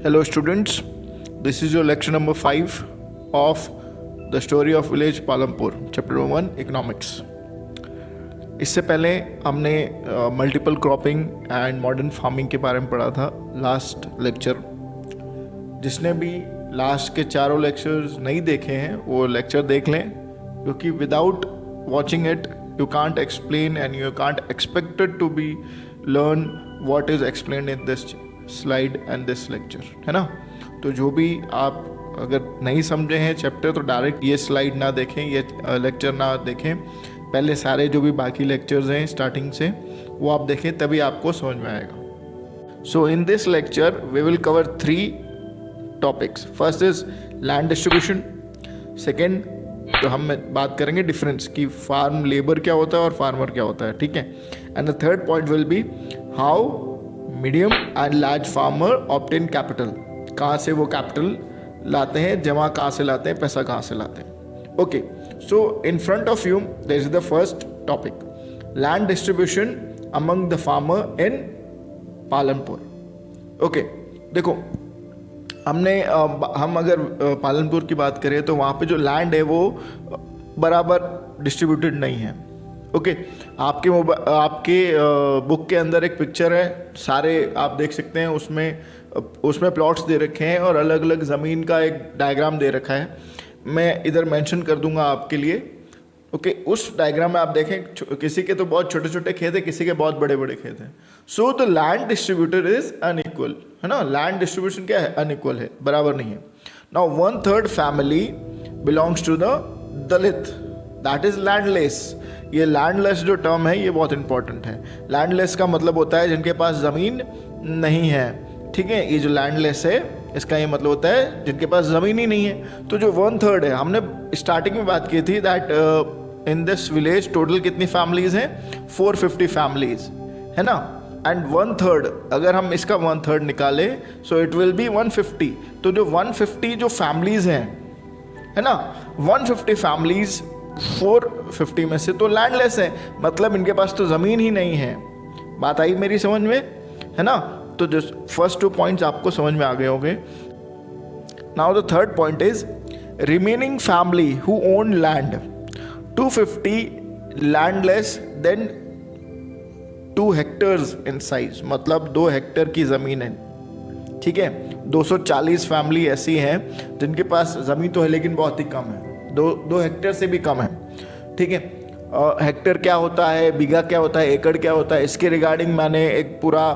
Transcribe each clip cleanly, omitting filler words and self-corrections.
Hello students, this is your lecture number 5 of the story of village Palampur, chapter 1 economics. इससे पहले हमने multiple cropping and modern farming के बारे में पढ़ा था लास्ट लेक्चर. जिसने भी लास्ट के चारों लेक्चर्स नहीं देखे हैं वो लेक्चर देख लें, क्योंकि without watching it you can't explain and you can't expected to be learn what is explained in this slide and this lecture, है ना. तो जो भी आप अगर नहीं समझे हैं चैप्टर तो डायरेक्ट ये स्लाइड ना देखें, ये लेक्चर ना देखें, पहले सारे जो भी बाकी लेक्चर्स हैं स्टार्टिंग से वो आप देखें, तभी आपको समझ में आएगा. So in this lecture we will cover 3 topics. First is land distribution. Second तो हम बात करेंगे डिफरेंस कि फार्म लेबर क्या होता है और फार्मर क्या होता है, ठीक है. And the third point will be how medium and large farmer obtain capital. कहाँ से वो कैपिटल लाते हैं, जमा कहाँ से लाते हैं, पैसा कहाँ से लाते हैं. Okay, so in front of you there is the first topic, land distribution among the farmer in Palanpur. Okay, देखो हम अगर पालनपुर की बात करें तो वहाँ पे जो लैंड है वो बराबर डिस्ट्रीब्यूटेड नहीं है. ओके, आपके बुक के अंदर एक पिक्चर है, सारे आप देख सकते हैं, उसमें प्लॉट्स दे रखे हैं और अलग अलग ज़मीन का एक डायग्राम दे रखा है. मैं इधर मेंशन कर दूंगा आपके लिए. ओके, उस डायग्राम में आप देखें किसी के तो बहुत छोटे छोटे खेत है, किसी के बहुत बड़े बड़े खेत हैं. So the land distributor is unequal, है ना. लैंड डिस्ट्रीब्यूशन क्या है, अनइक्वल है, बराबर नहीं है. Now 1/3 family belongs to the Dalit, that is landless. ये लैंडलेस जो टर्म है ये बहुत इंपॉर्टेंट है. लैंडलेस का मतलब होता है जिनके पास ज़मीन नहीं है, ठीक है. ये जो लैंडलेस है इसका ये मतलब होता है जिनके पास ज़मीन ही नहीं है. तो जो 1/3 है, हमने स्टार्टिंग में बात की थी that in this village total कितनी फैमिलीज हैं, 450 फैमिलीज, है ना. एंड 1/3 अगर हम इसका 1/3 निकालें सो इट विल बी 150. तो जो 150 जो फैमिलीज हैं, है ना, 150 फैमिलीज 450 में से तो लैंडलेस है, मतलब इनके पास तो ज़मीन ही नहीं है. बात आई मेरी समझ में, है ना. तो जो फर्स्ट 2 पॉइंट्स आपको समझ में आ गए होंगे. Now the third point is remaining family who own land 250 landless than 2 hectares in size, मतलब 2 हेक्टर की ज़मीन है, ठीक है. 240 फैमिली ऐसी हैं जिनके पास ज़मीन तो है लेकिन बहुत ही कम है, 2 हेक्टर से भी कम है, ठीक है. हेक्टर क्या होता है, बीघा क्या होता है, एकड़ क्या होता है, इसके रिगार्डिंग मैंने एक पूरा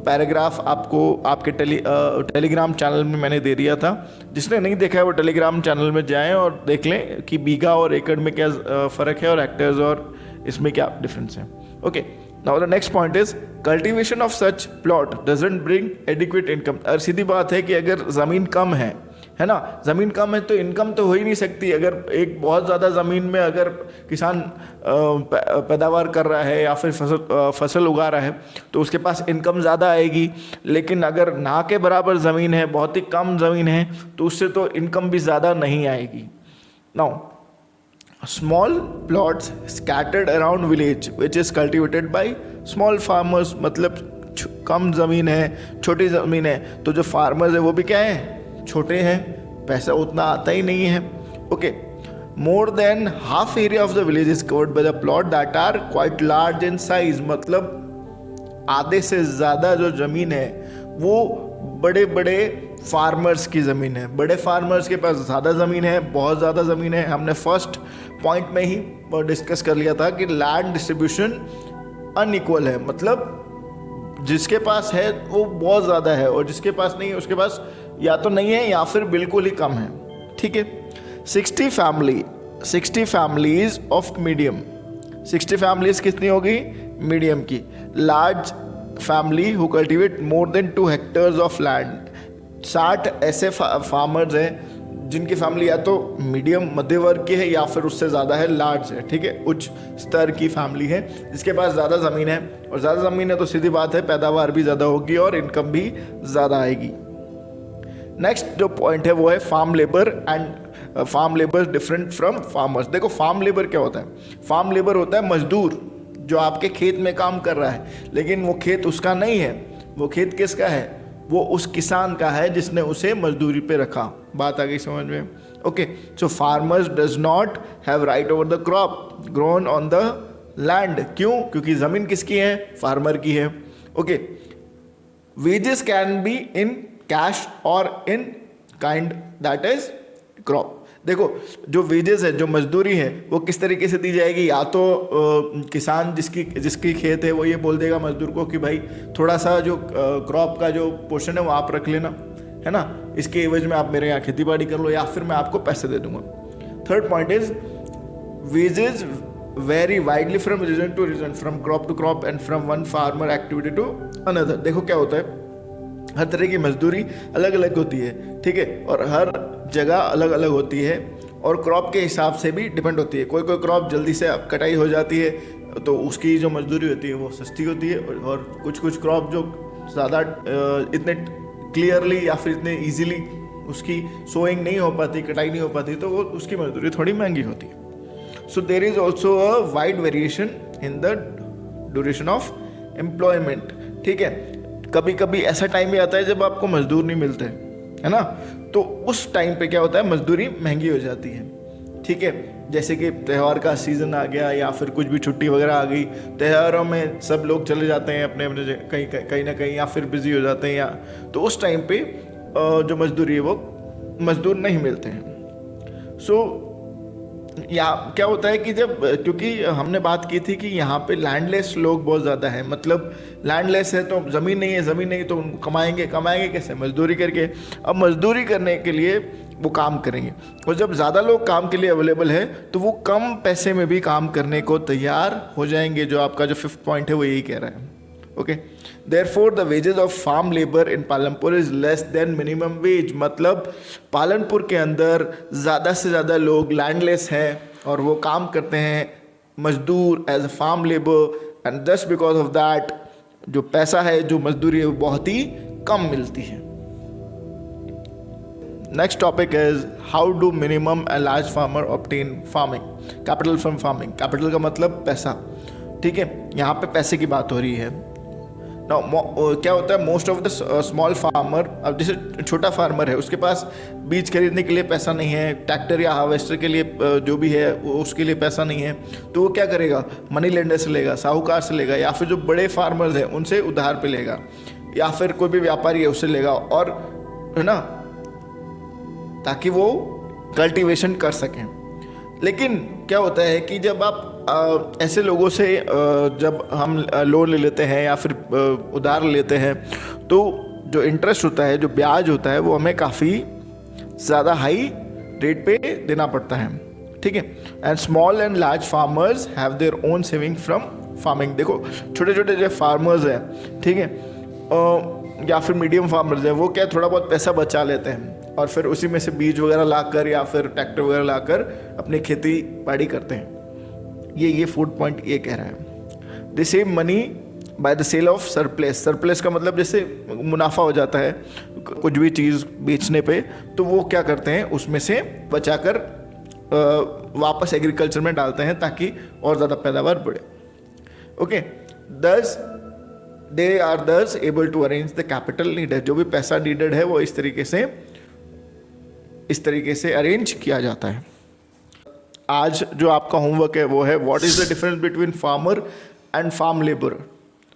पैराग्राफ आपको आपके टेलीग्राम चैनल में मैंने दे दिया था. जिसने नहीं देखा है वो टेलीग्राम चैनल में जाएं और देख लें कि बीघा और एकड़ में क्या फ़र्क है और हेक्टर्स और इसमें क्या डिफरेंस है. Okay, now the next point is cultivation of such plot doesn't bring adequate income. और सीधी बात है कि अगर ज़मीन कम है ना, ज़मीन कम है तो इनकम तो हो ही नहीं सकती. अगर एक बहुत ज़्यादा ज़मीन में अगर किसान पैदावार कर रहा है या फिर फसल उगा रहा है तो उसके पास इनकम ज़्यादा आएगी. लेकिन अगर ना के बराबर ज़मीन है, बहुत ही कम ज़मीन है, तो उससे तो इनकम भी ज़्यादा नहीं आएगी. Now small plots scattered around village which is cultivated by small farmers, मतलब कम ज़मीन है, छोटी ज़मीन है, तो जो फार्मर्स है वो भी क्या है, छोटे हैं, पैसा उतना आता ही नहीं है. Okay, more than half area of the village is covered by the plot that are quite large in size, मतलब आधे से ज़्यादा जो ज़मीन है वो बड़े बड़े फार्मर्स की ज़मीन है. बड़े फार्मर्स के पास ज़्यादा ज़मीन है, बहुत ज़्यादा ज़मीन है. हमने फर्स्ट पॉइंट में ही डिस्कस कर लिया था कि लैंड डिस्ट्रीब्यूशन अनइक्वल है, मतलब जिसके पास है वो बहुत ज़्यादा है और जिसके पास नहीं है उसके पास या तो नहीं है या फिर बिल्कुल ही कम है, ठीक है. 60 फैमिलीज ऑफ मीडियम, 60 फैमिलीज कितनी होगी, मीडियम की. Large family who cultivate more than 2 hectares of land, 60 ऐसे फार्मर्स हैं जिनकी फैमिली या तो मीडियम मध्य वर्ग की है या फिर उससे ज़्यादा है, लार्ज है, ठीक है, उच्च स्तर की फैमिली है जिसके पास ज़्यादा ज़मीन है. और ज़्यादा ज़मीन है तो सीधी बात है पैदावार भी ज़्यादा होगी और इनकम भी ज़्यादा आएगी. नेक्स्ट जो पॉइंट है वो है farm labour and farm labour different from farmers. देखो फार्म लेबर क्या होता है, फार्म लेबर होता है मजदूर जो आपके खेत में काम कर रहा है, लेकिन वो खेत उसका नहीं है, वो खेत किसका है, वो उस किसान का है जिसने उसे मजदूरी पे रखा। बात आ गई समझ में? Okay, so farmers does not have right over the crop grown on the land. क्यों? क्योंकि ज़मीन किसकी है? फार्मर की है। Okay, wages can be in cash और in kind, that is crop. देखो, जो वेजेस है, जो मजदूरी है, वो किस तरीके से दी जाएगी? या तो किसान जिसकी खेत है वो ये बोल देगा मजदूर को कि भाई थोड़ा सा जो क्रॉप का जो पोर्शन है वो आप रख लेना, है ना, इसके एवज में आप मेरे यहाँ खेती बाड़ी कर लो, या फिर मैं आपको पैसे दे दूंगा। Third point is wages vary widely from region to region, from crop to crop and from one farmer activity to another. देखो क्या होता है, हर तरह की मजदूरी अलग अलग होती है, ठीक है, और हर जगह अलग अलग होती है, और क्रॉप के हिसाब से भी डिपेंड होती है। कोई कोई क्रॉप जल्दी से कटाई हो जाती है तो उसकी जो मजदूरी होती है वो सस्ती होती है, और कुछ कुछ क्रॉप जो ज़्यादा इतने क्लियरली या फिर इतने ईजीली उसकी सोइंग नहीं हो पाती, कटाई नहीं हो पाती, तो वो उसकी मजदूरी थोड़ी महंगी होती है। So there is also a wide variation in the duration of employment, ठीक है। कभी कभी ऐसा टाइम भी आता है जब आपको मजदूर नहीं मिलते, है ना, तो उस टाइम पे क्या होता है, मजदूरी महंगी हो जाती है, ठीक है। जैसे कि त्यौहार का सीज़न आ गया या फिर कुछ भी छुट्टी वगैरह आ गई, त्योहारों में सब लोग चले जाते हैं अपने अपने कहीं ना कहीं, या फिर बिजी हो जाते हैं, या तो उस टाइम पे जो मजदूरी है वो मजदूर नहीं मिलते हैं। सो या क्या होता है कि जब, क्योंकि हमने बात की थी कि यहाँ पे लैंडलेस लोग बहुत ज़्यादा है, मतलब लैंडलेस है तो ज़मीन नहीं है तो उनको कमाएंगे कैसे? मजदूरी करके। अब मजदूरी करने के लिए वो काम करेंगे, और जब ज़्यादा लोग काम के लिए अवेलेबल है तो वो कम पैसे में भी काम करने को तैयार हो जाएंगे। जो आपका जो 5th पॉइंट है वो यही कह रहा है। Okay, therefore the wages of farm labour in Palanpur is less than minimum wage. मतलब पालनपुर के अंदर ज़्यादा से ज़्यादा लोग लैंडलेस हैं और वो काम करते हैं मजदूर as a farm labour, and just because of that जो पैसा है, जो मजदूरी है, वो बहुत ही कम मिलती है। Next topic is how do minimum and large farmer obtain farming capital from farming. Capital का मतलब पैसा, ठीक है, यहाँ पे पैसे की बात हो रही है। क्या होता है, most of the small farmer, अब जैसे छोटा फार्मर है उसके पास बीज खरीदने के लिए पैसा नहीं है, ट्रैक्टर या हार्वेस्टर के लिए जो भी है उसके लिए पैसा नहीं है, तो वो क्या करेगा, मनी लेंडर से लेगा, साहूकार से लेगा, या फिर जो बड़े फार्मर्स हैं उनसे उधार पे लेगा, या फिर कोई भी व्यापारी है उससे लेगा, और है ना, ताकि वो कल्टीवेशन कर सकें। लेकिन क्या होता है कि जब आप ऐसे लोगों से जब हम लोन ले लेते हैं या फिर उधार लेते हैं, तो जो इंटरेस्ट होता है, जो ब्याज होता है, वो हमें काफ़ी ज़्यादा हाई रेट पे देना पड़ता है, ठीक है। And small and large farmers have their own saving from farming. देखो, छोटे छोटे जो फार्मर्स हैं, ठीक है, या फिर मीडियम फार्मर्स हैं, वो क्या थोड़ा बहुत पैसा बचा लेते हैं और फिर उसी में से बीज वगैरह लाकर या फिर ट्रैक्टर वगैरह लाकर अपनी खेती बाड़ी करते हैं। ये 4th पॉइंट ये कह रहा है, they save money by the sale of surplus. Surplus का मतलब जैसे मुनाफा हो जाता है कुछ भी चीज़ बेचने पे, तो वो क्या करते हैं, उसमें से बचाकर वापस एग्रीकल्चर में डालते हैं ताकि और ज़्यादा पैदावार बढ़े। Okay, thus they are thus able to arrange the capital needed. जो भी पैसा नीडेड है वो इस तरीके से अरेंज किया जाता है। आज जो आपका होमवर्क है वो है what is the difference between farmer and farm labour.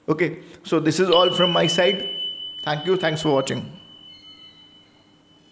Okay, so this is all from my side. Thank you, thanks for watching.